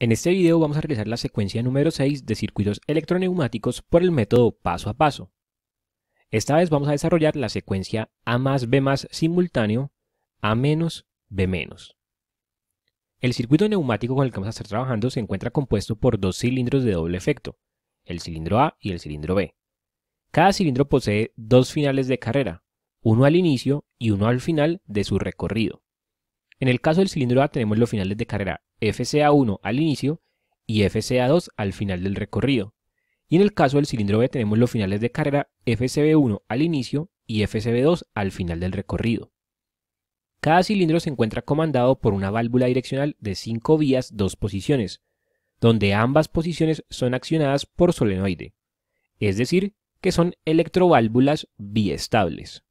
En este video vamos a realizar la secuencia número 6 de circuitos electroneumáticos por el método paso a paso. Esta vez vamos a desarrollar la secuencia A más B más simultáneo, A menos B menos. El circuito neumático con el que vamos a estar trabajando se encuentra compuesto por dos cilindros de doble efecto, el cilindro A y el cilindro B. Cada cilindro posee dos finales de carrera, uno al inicio y uno al final de su recorrido. En el caso del cilindro A tenemos los finales de carrera FCA1 al inicio y FCA2 al final del recorrido. Y en el caso del cilindro B tenemos los finales de carrera FCB1 al inicio y FCB2 al final del recorrido. Cada cilindro se encuentra comandado por una válvula direccional de 5 vías, 2 posiciones, donde ambas posiciones son accionadas por solenoide, es decir, que son electroválvulas biestables.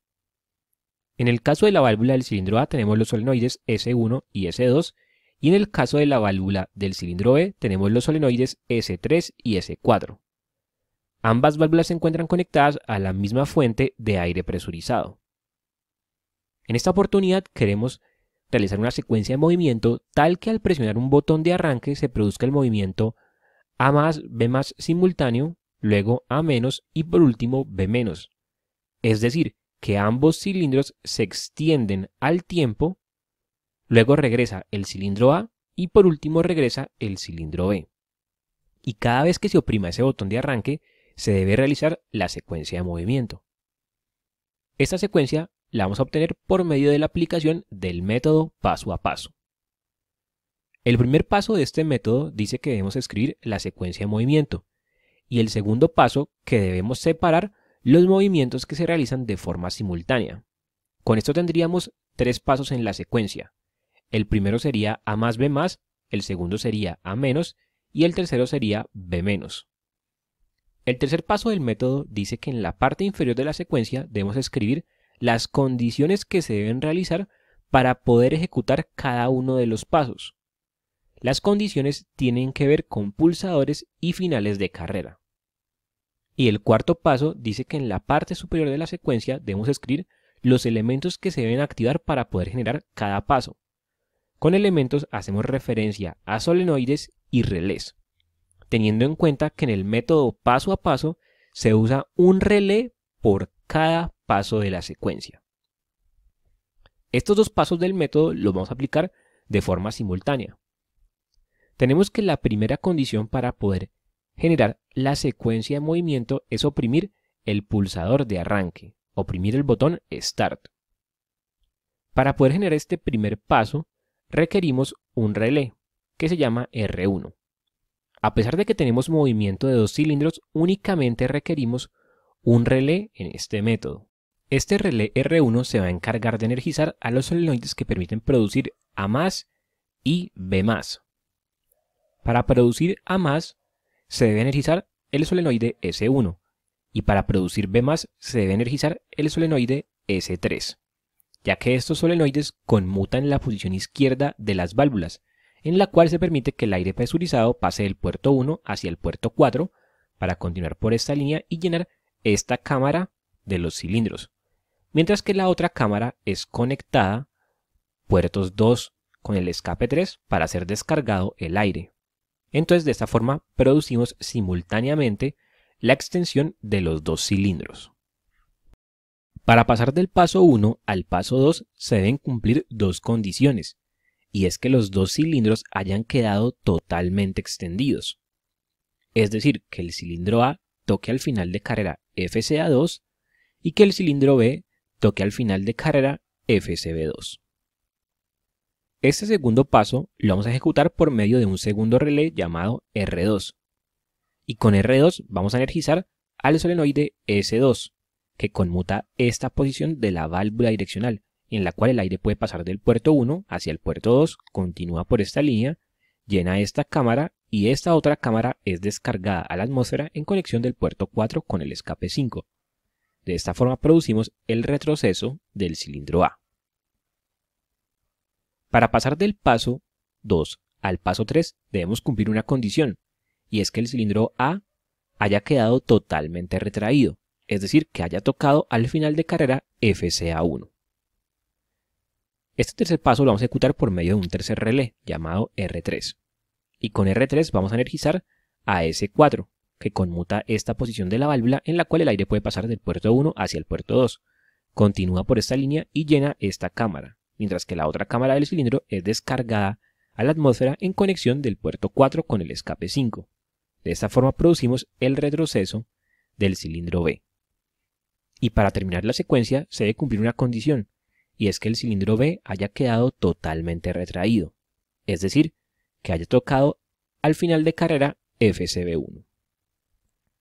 En el caso de la válvula del cilindro A tenemos los solenoides S1 y S2, y en el caso de la válvula del cilindro B tenemos los solenoides S3 y S4. Ambas válvulas se encuentran conectadas a la misma fuente de aire presurizado. En esta oportunidad queremos realizar una secuencia de movimiento tal que al presionar un botón de arranque se produzca el movimiento A más B más simultáneo, luego A menos y por último B menos. Es decir, que ambos cilindros se extienden al tiempo, luego regresa el cilindro A y por último regresa el cilindro B. Y cada vez que se oprima ese botón de arranque, se debe realizar la secuencia de movimiento. Esta secuencia la vamos a obtener por medio de la aplicación del método paso a paso. El primer paso de este método dice que debemos escribir la secuencia de movimiento y el segundo paso que debemos separar los movimientos que se realizan de forma simultánea. Con esto tendríamos tres pasos en la secuencia. El primero sería A más B más, el segundo sería A menos y el tercero sería B menos. El tercer paso del método dice que en la parte inferior de la secuencia debemos escribir las condiciones que se deben realizar para poder ejecutar cada uno de los pasos. Las condiciones tienen que ver con pulsadores y finales de carrera. Y el cuarto paso dice que en la parte superior de la secuencia debemos escribir los elementos que se deben activar para poder generar cada paso. Con elementos hacemos referencia a solenoides y relés, teniendo en cuenta que en el método paso a paso se usa un relé por cada paso de la secuencia. Estos dos pasos del método los vamos a aplicar de forma simultánea. Tenemos que la primera condición para poder generar la secuencia de movimiento es oprimir el pulsador de arranque, oprimir el botón Start. Para poder generar este primer paso, requerimos un relé, que se llama R1. A pesar de que tenemos movimiento de dos cilindros, únicamente requerimos un relé en este método. Este relé R1 se va a encargar de energizar a los solenoides que permiten producir A más y B más. Para producir A más, se debe energizar el solenoide S1 y para producir B más se debe energizar el solenoide S3, ya que estos solenoides conmutan la posición izquierda de las válvulas, en la cual se permite que el aire presurizado pase del puerto 1 hacia el puerto 4 para continuar por esta línea y llenar esta cámara de los cilindros, mientras que la otra cámara es conectada puertos 2 con el escape 3 para ser descargado el aire. Entonces de esta forma producimos simultáneamente la extensión de los dos cilindros. Para pasar del paso 1 al paso 2 se deben cumplir dos condiciones, y es que los dos cilindros hayan quedado totalmente extendidos. Es decir, que el cilindro A toque al final de carrera FCA2 y que el cilindro B toque al final de carrera FCB2. Este segundo paso lo vamos a ejecutar por medio de un segundo relé llamado R2. Y con R2 vamos a energizar al solenoide S2, que conmuta esta posición de la válvula direccional, en la cual el aire puede pasar del puerto 1 hacia el puerto 2, continúa por esta línea, llena esta cámara y esta otra cámara es descargada a la atmósfera en conexión del puerto 4 con el escape 5. De esta forma producimos el retroceso del cilindro A. Para pasar del paso 2 al paso 3 debemos cumplir una condición, y es que el cilindro A haya quedado totalmente retraído, es decir, que haya tocado al final de carrera FCA1. Este tercer paso lo vamos a ejecutar por medio de un tercer relé llamado R3. y con R3 vamos a energizar a S4, que conmuta esta posición de la válvula en la cual el aire puede pasar del puerto 1 hacia el puerto 2. Continúa por esta línea y llena esta cámara, mientras que la otra cámara del cilindro es descargada a la atmósfera en conexión del puerto 4 con el escape 5. De esta forma producimos el retroceso del cilindro B. Y para terminar la secuencia se debe cumplir una condición, y es que el cilindro B haya quedado totalmente retraído, es decir, que haya tocado al final de carrera FCB1.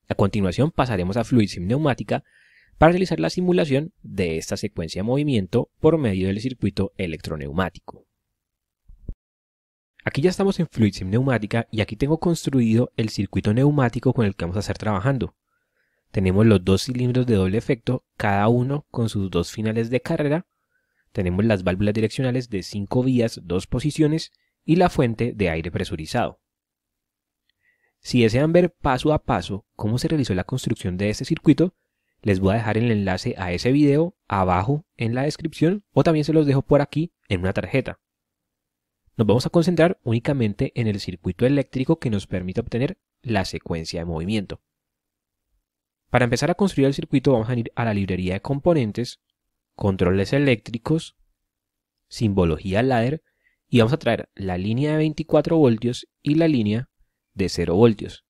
A continuación pasaremos a Fluid Sim Neumática para realizar la simulación de esta secuencia de movimiento por medio del circuito electroneumático. Aquí ya estamos en Fluid Sim Neumática y aquí tengo construido el circuito neumático con el que vamos a estar trabajando. Tenemos los dos cilindros de doble efecto, cada uno con sus dos finales de carrera. Tenemos las válvulas direccionales de 5 vías, 2 posiciones y la fuente de aire presurizado. Si desean ver paso a paso cómo se realizó la construcción de este circuito, les voy a dejar el enlace a ese video abajo en la descripción o también se los dejo por aquí en una tarjeta. Nos vamos a concentrar únicamente en el circuito eléctrico que nos permite obtener la secuencia de movimiento. Para empezar a construir el circuito vamos a ir a la librería de componentes, controles eléctricos, simbología ladder y vamos a traer la línea de 24 voltios y la línea de 0 voltios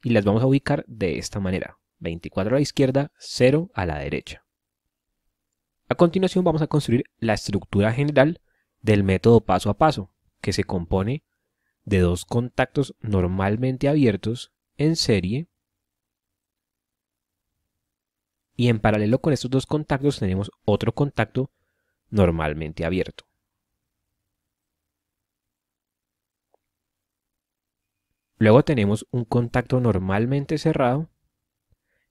y las vamos a ubicar de esta manera, 24 a la izquierda, 0 a la derecha. A continuación vamos a construir la estructura general del método paso a paso, que se compone de dos contactos normalmente abiertos en serie y en paralelo con estos dos contactos tenemos otro contacto normalmente abierto. Luego tenemos un contacto normalmente cerrado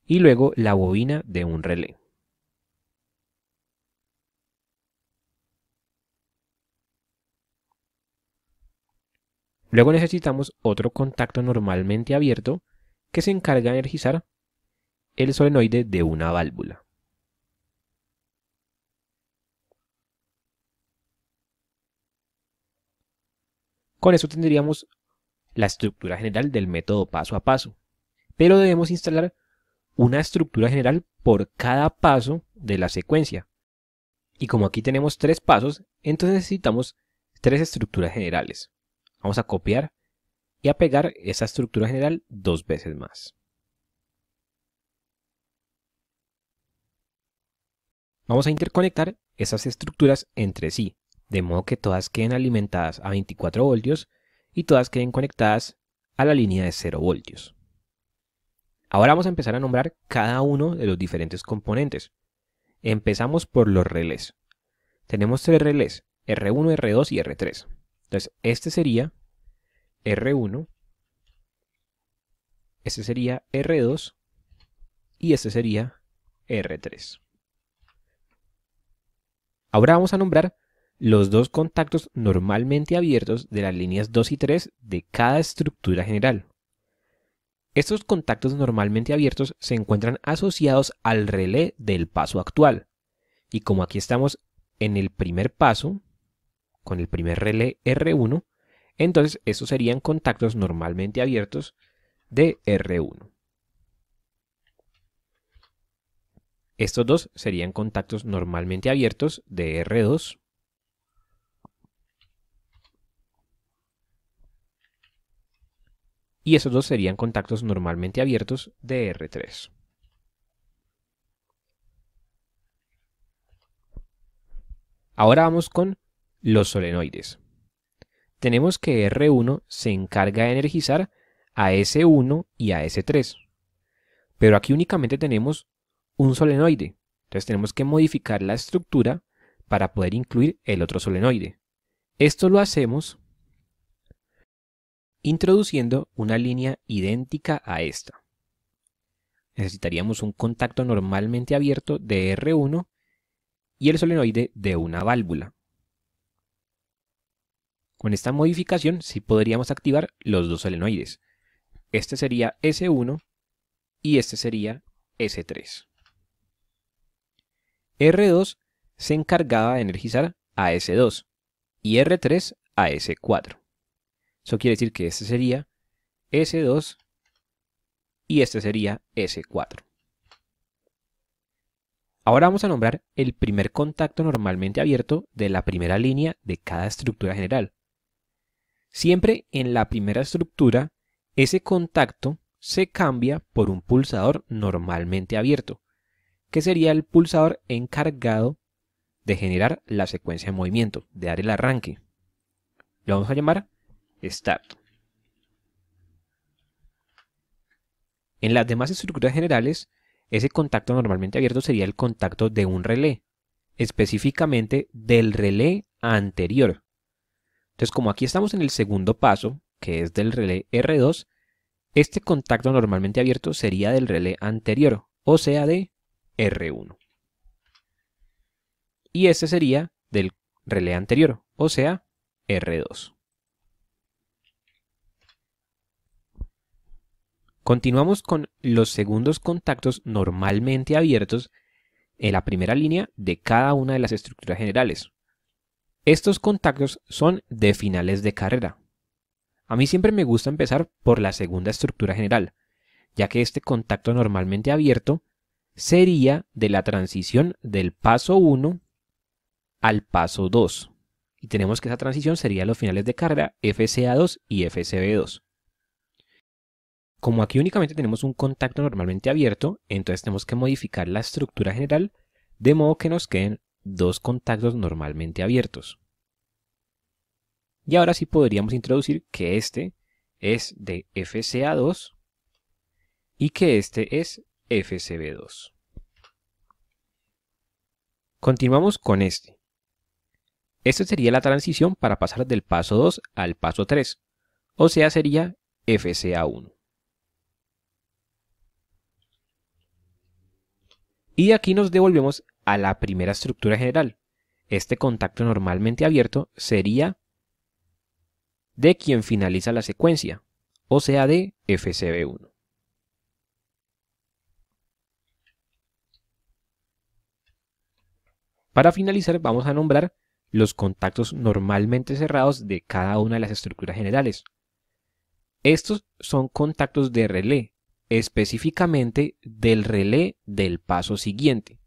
y luego la bobina de un relé. Luego necesitamos otro contacto normalmente abierto que se encarga de energizar el solenoide de una válvula. Con eso tendríamos la estructura general del método paso a paso, pero debemos instalar una estructura general por cada paso de la secuencia. Y como aquí tenemos 3 pasos, entonces necesitamos 3 estructuras generales. Vamos a copiar y a pegar esa estructura general 2 veces más. Vamos a interconectar esas estructuras entre sí, de modo que todas queden alimentadas a 24 voltios y todas queden conectadas a la línea de 0 voltios. Ahora vamos a empezar a nombrar cada uno de los diferentes componentes. Empezamos por los relés. Tenemos 3 relés, R1, R2 y R3. Entonces, este sería R1, este sería R2 y este sería R3. Ahora vamos a nombrar los dos contactos normalmente abiertos de las líneas 2 y 3 de cada estructura general. Estos contactos normalmente abiertos se encuentran asociados al relé del paso actual. Y como aquí estamos en el primer paso, con el primer relé R1, entonces estos serían contactos normalmente abiertos de R1. Estos dos serían contactos normalmente abiertos de R2. Y esos dos serían contactos normalmente abiertos de R3. Ahora vamos con los solenoides. Tenemos que R1 se encarga de energizar a S1 y a S3. Pero aquí únicamente tenemos un solenoide. Entonces tenemos que modificar la estructura para poder incluir el otro solenoide. Esto lo hacemos introduciendo una línea idéntica a esta. Necesitaríamos un contacto normalmente abierto de R1 y el solenoide de una válvula. Con esta modificación sí podríamos activar los dos solenoides. Este sería S1 y este sería S3. R2 se encargaba de energizar a S2 y R3 a S4. Eso quiere decir que este sería S2 y este sería S4. Ahora vamos a nombrar el primer contacto normalmente abierto de la primera línea de cada estructura general. Siempre en la primera estructura, ese contacto se cambia por un pulsador normalmente abierto, que sería el pulsador encargado de generar la secuencia de movimiento, de dar el arranque. Lo vamos a llamar Start. En las demás estructuras generales, ese contacto normalmente abierto sería el contacto de un relé, específicamente del relé anterior. Entonces, como aquí estamos en el segundo paso, que es del relé R2, este contacto normalmente abierto sería del relé anterior, o sea de R1. Y este sería del relé anterior, o sea R2. Continuamos con los segundos contactos normalmente abiertos en la primera línea de cada una de las estructuras generales. Estos contactos son de finales de carrera. A mí siempre me gusta empezar por la segunda estructura general, ya que este contacto normalmente abierto sería de la transición del paso 1 al paso 2. Y tenemos que esa transición sería los finales de carrera FCA2 y FCB2. Como aquí únicamente tenemos un contacto normalmente abierto, entonces tenemos que modificar la estructura general de modo que nos queden dos contactos normalmente abiertos. Y ahora sí podríamos introducir que este es de FCA2 y que este es FCB2. Continuamos con este. Esta sería la transición para pasar del paso 2 al paso 3, o sea sería FCA1. Y aquí nos devolvemos a la primera estructura general. Este contacto normalmente abierto sería de quien finaliza la secuencia, o sea de FCB1. Para finalizar vamos a nombrar los contactos normalmente cerrados de cada una de las estructuras generales. Estos son contactos de relé, específicamente del relé del paso siguiente.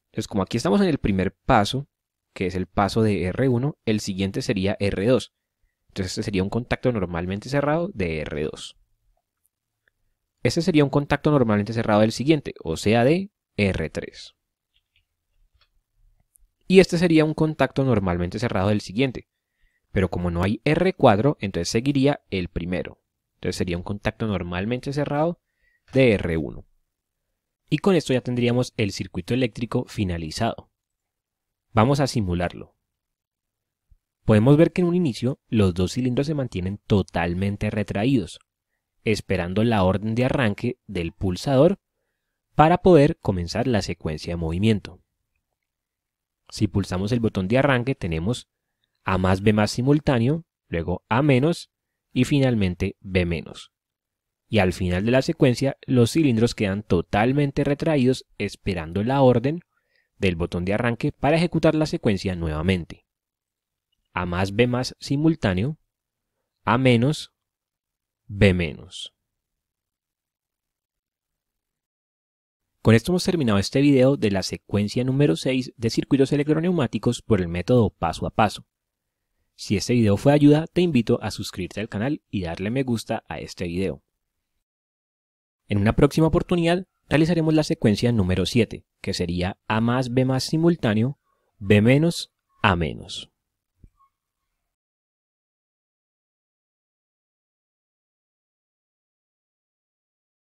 Entonces, como aquí estamos en el primer paso, que es el paso de R1, el siguiente sería R2. Entonces este sería un contacto normalmente cerrado de R2. Este sería un contacto normalmente cerrado del siguiente, o sea de R3. Y este sería un contacto normalmente cerrado del siguiente. Pero como no hay R cuadro, entonces seguiría el primero. Entonces sería un contacto normalmente cerrado de R1. Y con esto ya tendríamos el circuito eléctrico finalizado. Vamos a simularlo. Podemos ver que en un inicio los dos cilindros se mantienen totalmente retraídos, esperando la orden de arranque del pulsador para poder comenzar la secuencia de movimiento. Si pulsamos el botón de arranque tenemos A más B más simultáneo, luego A menos y finalmente B menos. Y al final de la secuencia los cilindros quedan totalmente retraídos esperando la orden del botón de arranque para ejecutar la secuencia nuevamente. A más B más simultáneo, A menos, B menos. Con esto hemos terminado este video de la secuencia número 6 de circuitos electroneumáticos por el método paso a paso. Si este video fue de ayuda, te invito a suscribirte al canal y darle me gusta a este video. En una próxima oportunidad realizaremos la secuencia número 7, que sería A más B más simultáneo, B menos, A menos.